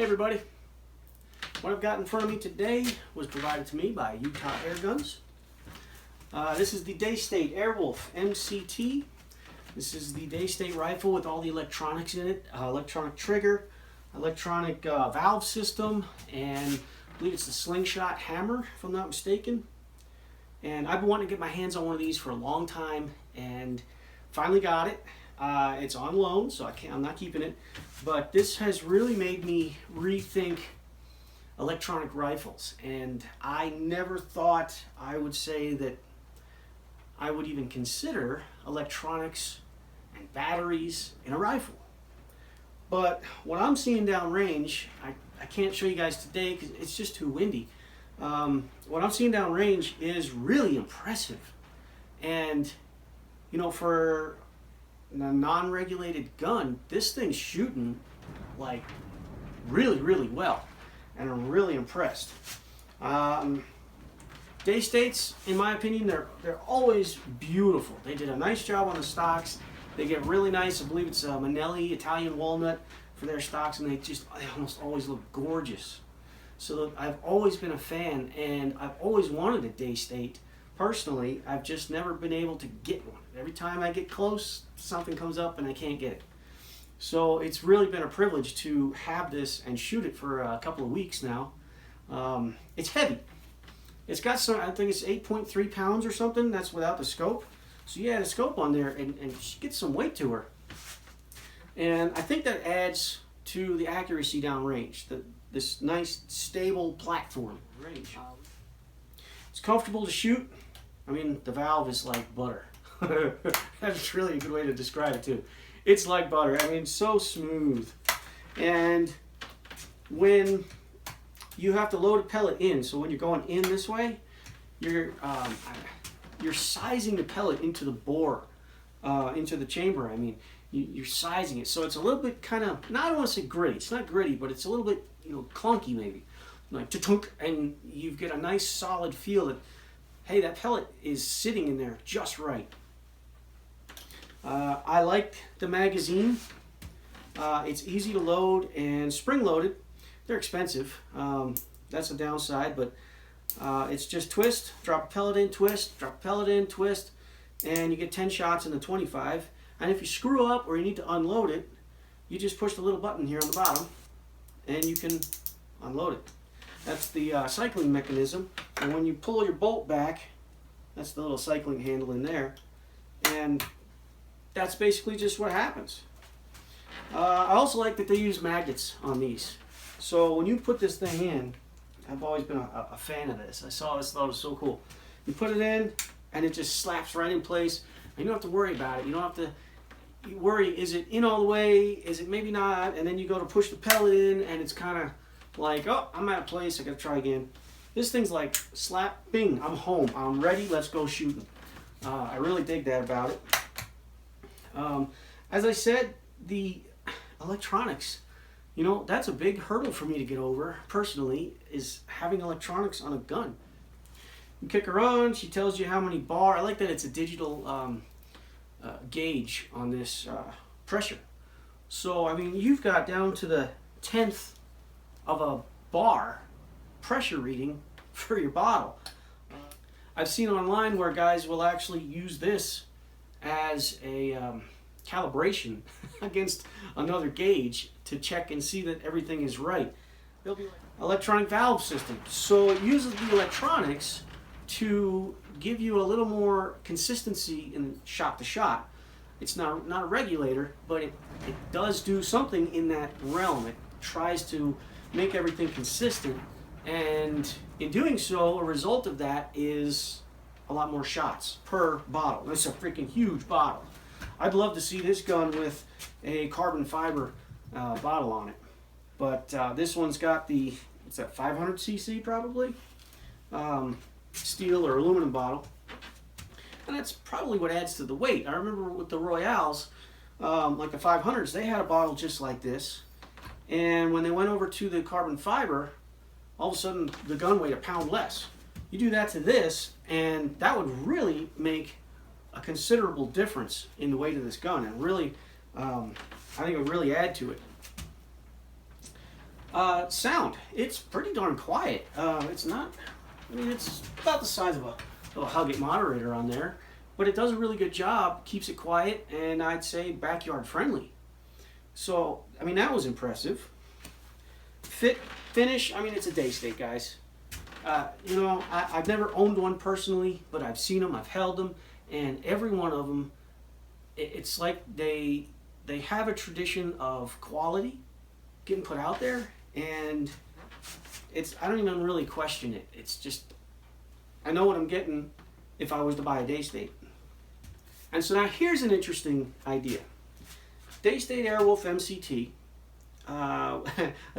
Hey everybody, what I've got in front of me today was provided to me by Utah Air Guns. This is the Daystate Airwolf MCT. This is the Daystate rifle with all the electronics in it, electronic trigger, electronic valve system, and I believe it's the slingshot hammer if I'm not mistaken. And I've been wanting to get my hands on one of these for a long time and finally got it. It's on loan, so I'm not keeping it, but this has really made me rethink electronic rifles, and I never thought I would say that I would even consider electronics and batteries in a rifle. But what I'm seeing downrange, I can't show you guys today because it's just too windy. What I'm seeing downrange is really impressive, and you know, for a non-regulated gun, this thing's shooting like really well, and I'm really impressed. Daystates, in my opinion, they're always beautiful. They did a nice job on the stocks. They get really nice. I believe it's Manelli Italian walnut for their stocks, and they almost always look gorgeous. So I've always been a fan, and I've always wanted a Daystate. Personally, I've just never been able to get one. Every time I get close, something comes up and I can't get it. So it's really been a privilege to have this and shoot it for a couple of weeks now. It's heavy. It's got some, I think it's 8.3 pounds or something. That's without the scope. So you add a scope on there and she gets some weight to her. And I think that adds to the accuracy downrange. This nice, stable platform range. It's comfortable to shoot. I mean, the valve is like butter. That's really a good way to describe it too. It's like butter. I mean, so smooth. And when you have to load a pellet in, so when you're going in this way, you're sizing the pellet into the bore, into the chamber. I mean, you're sizing it, so it's a little bit kind of, I don't want to say gritty. It's not gritty, but it's a little bit, you know, clunky maybe, like ta-tunk, and you get a nice solid feel that, hey, that pellet is sitting in there just right. I like the magazine. It's easy to load and spring-loaded. They're expensive. That's a downside, but it's just twist, drop a pellet in, twist, drop a pellet in, twist, and you get 10 shots in the 25. And if you screw up or you need to unload it, you just push the little button here on the bottom, and you can unload it. That's the cycling mechanism, and when you pull your bolt back, that's the little cycling handle in there, and that's basically just what happens. I also like that they use magnets on these. So when you put this thing in, I've always been a fan of this. I saw this, thought it was so cool. You put it in, and it just slaps right in place, and you don't have to worry about it. You don't have to worry, is it in all the way, is it maybe not, and then you go to push the pellet in, and it's kind of like, oh, I'm out of place, I gotta try again. This thing's like, slap, bing, I'm home, I'm ready, let's go shooting. I really dig that about it. As I said, the electronics, you know, that's a big hurdle for me to get over, personally, is having electronics on a gun. You kick her on, she tells you how many bar. I like that it's a digital gauge on this pressure. So, I mean, you've got down to the 10th of a bar pressure reading for your bottle. I've seen online where guys will actually use this as a calibration against another gauge to check and see that everything is right. There'll be electronic valve system. So it uses the electronics to give you a little more consistency in shot to shot. It's not a regulator, but it does do something in that realm. It tries to make everything consistent, and in doing so, a result of that is a lot more shots per bottle. That's a freaking huge bottle. I'd love to see this gun with a carbon fiber bottle on it, but this one's got the, what's that, 500cc probably, steel or aluminum bottle, and that's probably what adds to the weight. I remember with the Royales, like the 500s, they had a bottle just like this, and when they went over to the carbon fiber, all of a sudden the gun weighed a pound less. You do that to this, and that would really make a considerable difference in the weight of this gun, and really, I think it would really add to it. Sound. It's pretty darn quiet. It's not, I mean, it's about the size of a Hug It moderator on there, but it does a really good job, keeps it quiet, and I'd say backyard friendly. So, I mean, that was impressive. Finish, I mean, it's a Daystate, guys. You know, I've never owned one personally, but I've seen them, I've held them, and every one of them, it's like they have a tradition of quality getting put out there, and I don't even really question it. It's just, I know what I'm getting if I was to buy a Daystate. And so now here's an interesting idea. Daystate Airwolf MCT. I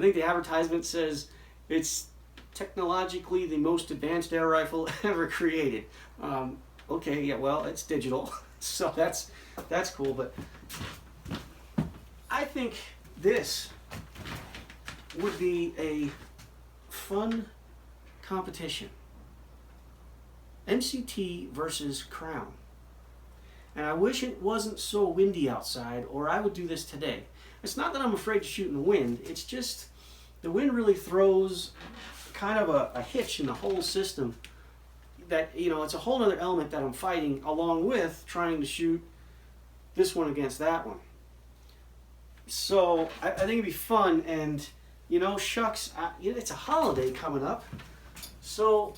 think the advertisement says it's technologically the most advanced air rifle ever created. Okay, yeah, well, it's digital, so that's cool. But I think this would be a fun competition. MCT versus Crown. And I wish it wasn't so windy outside, or I would do this today. It's not that I'm afraid to shoot in the wind, it's just the wind really throws kind of a hitch in the whole system that, you know, it's a whole other element that I'm fighting along with trying to shoot this one against that one. So I think it'd be fun, and, you know, shucks, it's a holiday coming up, so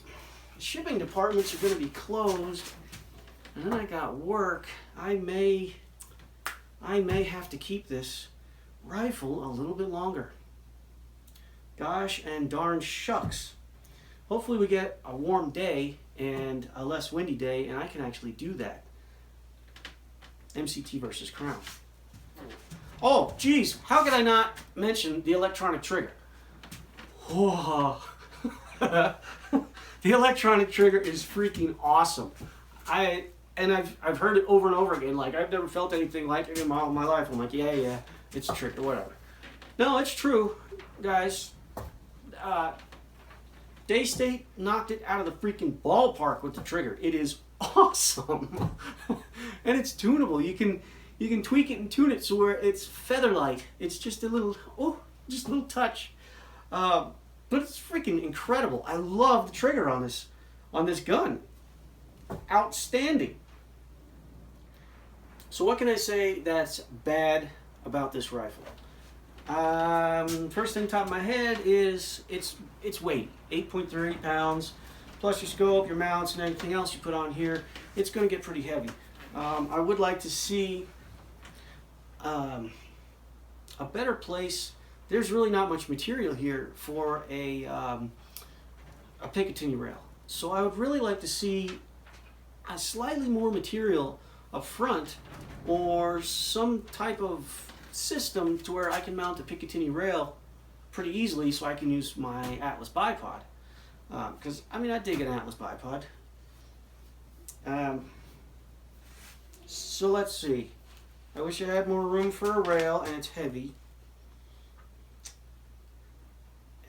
shipping departments are going to be closed. And then I got work. I may have to keep this rifle a little bit longer. Gosh and darn shucks. Hopefully we get a warm day and a less windy day, and I can actually do that. MCT versus Crown. Oh, geez, how could I not mention the electronic trigger? Whoa. The electronic trigger is freaking awesome. I've heard it over and over again. Like, I've never felt anything like it in my life. I'm like, yeah, it's a trick or whatever. No, it's true, guys. Daystate knocked it out of the freaking ballpark with the trigger. It is awesome, and it's tunable. You can tweak it and tune it so where it's feather light. It's just a little touch, but it's freaking incredible. I love the trigger on this gun. Outstanding. So what can I say that's bad about this rifle? First thing top of my head is its weight, 8.38 pounds, plus your scope, your mounts, and everything else you put on here. It's going to get pretty heavy. I would like to see a better place. There's really not much material here for a Picatinny rail, so I would really like to see a slightly more material up front, or some type of system to where I can mount a Picatinny rail pretty easily, so I can use my Atlas bipod. Because I mean, I dig an Atlas bipod. So let's see. I wish I had more room for a rail, and it's heavy.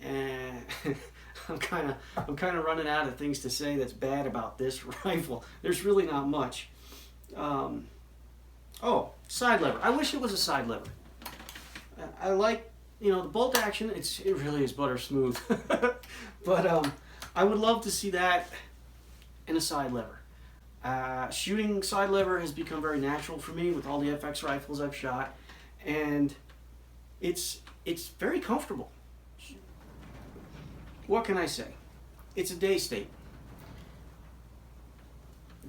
And I'm kind of running out of things to say that's bad about this rifle. There's really not much. Oh, side lever. I wish it was a side lever. I like, you know, the bolt action. It really is butter smooth. But I would love to see that in a side lever. Shooting side lever has become very natural for me with all the FX rifles I've shot, and it's very comfortable. What can I say? It's a Daystate.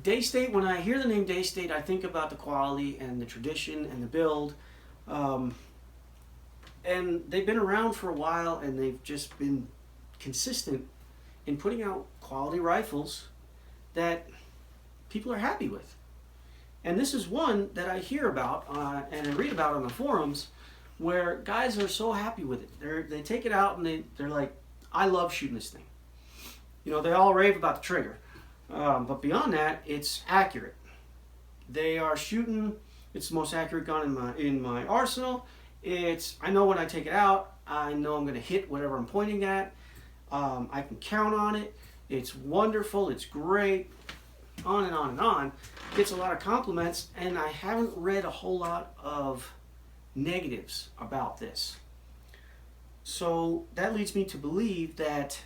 Daystate, when I hear the name Daystate, I think about the quality and the tradition and the build. And they've been around for a while, and they've just been consistent in putting out quality rifles that people are happy with. And this is one that I hear about and I read about on the forums, where guys are so happy with it. They take it out and they're like, I love shooting this thing. You know, they all rave about the trigger. But beyond that, it's accurate. They are shooting, it's the most accurate gun in my arsenal. I know when I take it out, I know I'm going to hit whatever I'm pointing at. I can count on it. It's wonderful, it's great, on and on and on. Gets a lot of compliments, and I haven't read a whole lot of negatives about this. So that leads me to believe that,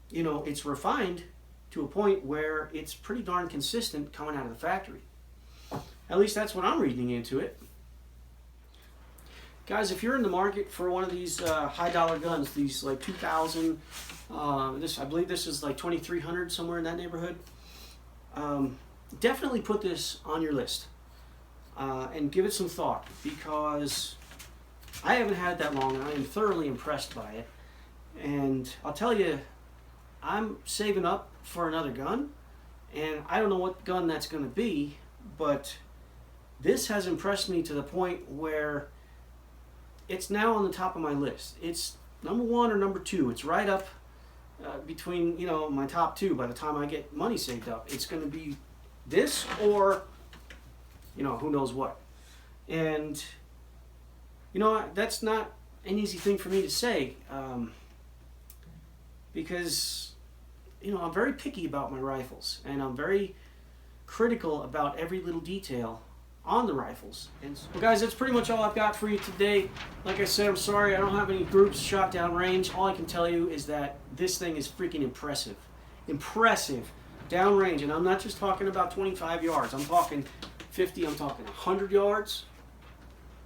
you know, it's refined to a point where it's pretty darn consistent coming out of the factory. At least that's what I'm reading into it. Guys, if you're in the market for one of these high dollar guns, these like 2,000, I believe this is like 2,300, somewhere in that neighborhood, definitely put this on your list and give it some thought, because I haven't had it that long and I am thoroughly impressed by it. And I'll tell you, I'm saving up for another gun, and I don't know what gun that's going to be, but this has impressed me to the point where it's now on the top of my list. It's number 1 or number 2. It's right up between, you know, my top 2 by the time I get money saved up. It's going to be this or, you know, who knows what. And, you know, that's not an easy thing for me to say, because, you know, I'm very picky about my rifles, and I'm very critical about every little detail on the rifles. And well, guys, that's pretty much all I've got for you today. Like I said, I'm sorry I don't have any groups shot down range. All I can tell you is that this thing is freaking impressive. Impressive down range. And I'm not just talking about 25 yards. I'm talking 50, I'm talking 100 yards.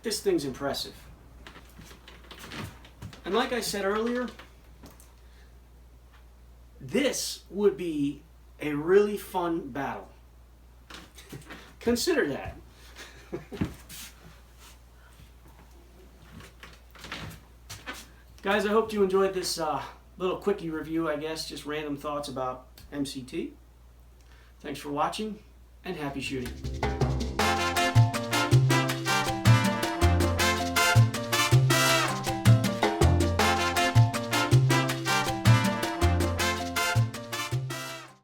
This thing's impressive. And like I said earlier, this would be a really fun battle. Consider that. Guys, I hope you enjoyed this little quickie review, I guess, just random thoughts about MCT. Thanks for watching, and happy shooting.